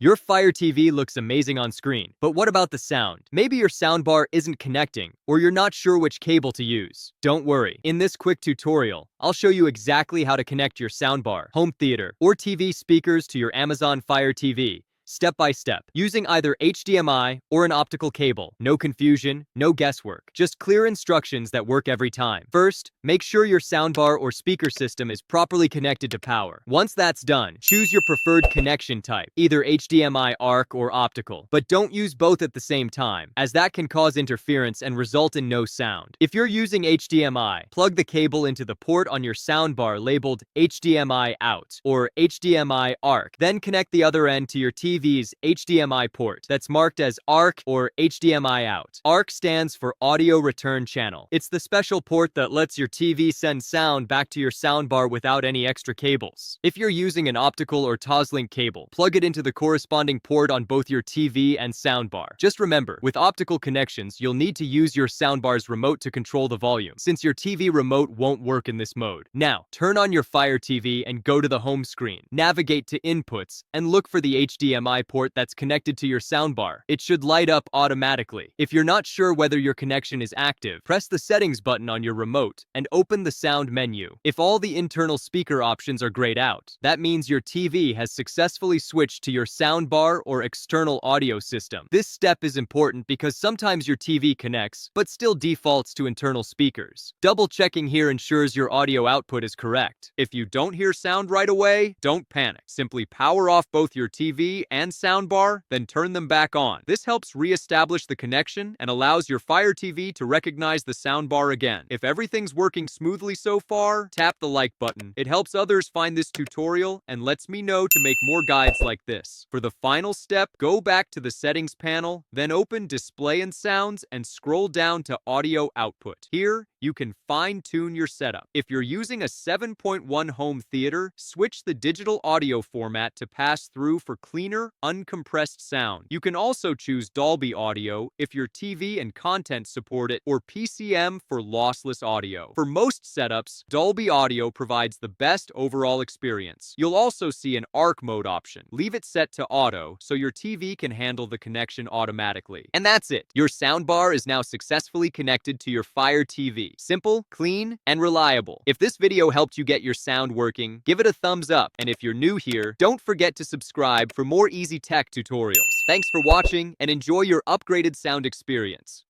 Your Fire TV looks amazing on screen, but what about the sound? Maybe your soundbar isn't connecting, or you're not sure which cable to use. Don't worry. In this quick tutorial, I'll show you exactly how to connect your soundbar, home theater, or TV speakers to your Amazon Fire TV, step by step, using either HDMI or an optical cable. No confusion, no guesswork, just clear instructions that work every time. First, make sure your soundbar or speaker system is properly connected to power. Once that's done, choose your preferred connection type, either HDMI ARC or optical. But don't use both at the same time, as that can cause interference and result in no sound. If you're using HDMI, plug the cable into the port on your soundbar labeled HDMI out or HDMI ARC, then connect the other end to your TV's HDMI port that's marked as ARC or HDMI out. ARC stands for Audio Return Channel. It's the special port that lets your TV send sound back to your soundbar without any extra cables. If you're using an optical or Toslink cable, plug it into the corresponding port on both your TV and soundbar. Just remember, with optical connections, you'll need to use your soundbar's remote to control the volume, since your TV remote won't work in this mode. Now, turn on your Fire TV and go to the home screen. Navigate to Inputs and look for the HDMI port that's connected to your soundbar. It should light up automatically. If you're not sure whether your connection is active, press the settings button on your remote and open the sound menu. If all the internal speaker options are grayed out, that means your TV has successfully switched to your soundbar or external audio system. This step is important because sometimes your TV connects, but still defaults to internal speakers. Double checking here ensures your audio output is correct. If you don't hear sound right away, don't panic. Simply power off both your TV and soundbar, then turn them back on. This helps re-establish the connection and allows your Fire TV to recognize the soundbar again. If everything's working smoothly so far, tap the like button. It helps others find this tutorial and lets me know to make more guides like this. For the final step, go back to the settings panel, then open Display and Sounds and scroll down to Audio Output. Here, you can fine-tune your setup. If you're using a 7.1 home theater, switch the digital audio format to pass through for cleaner, uncompressed sound. You can also choose Dolby Audio if your TV and content support it, or PCM for lossless audio. For most setups, Dolby Audio provides the best overall experience. You'll also see an ARC mode option. Leave it set to auto so your TV can handle the connection automatically. And that's it. Your soundbar is now successfully connected to your Fire TV. Simple, clean, and reliable. If this video helped you get your sound working, give it a thumbs up. And if you're new here, don't forget to subscribe for more easy tech tutorials. Thanks for watching and enjoy your upgraded sound experience.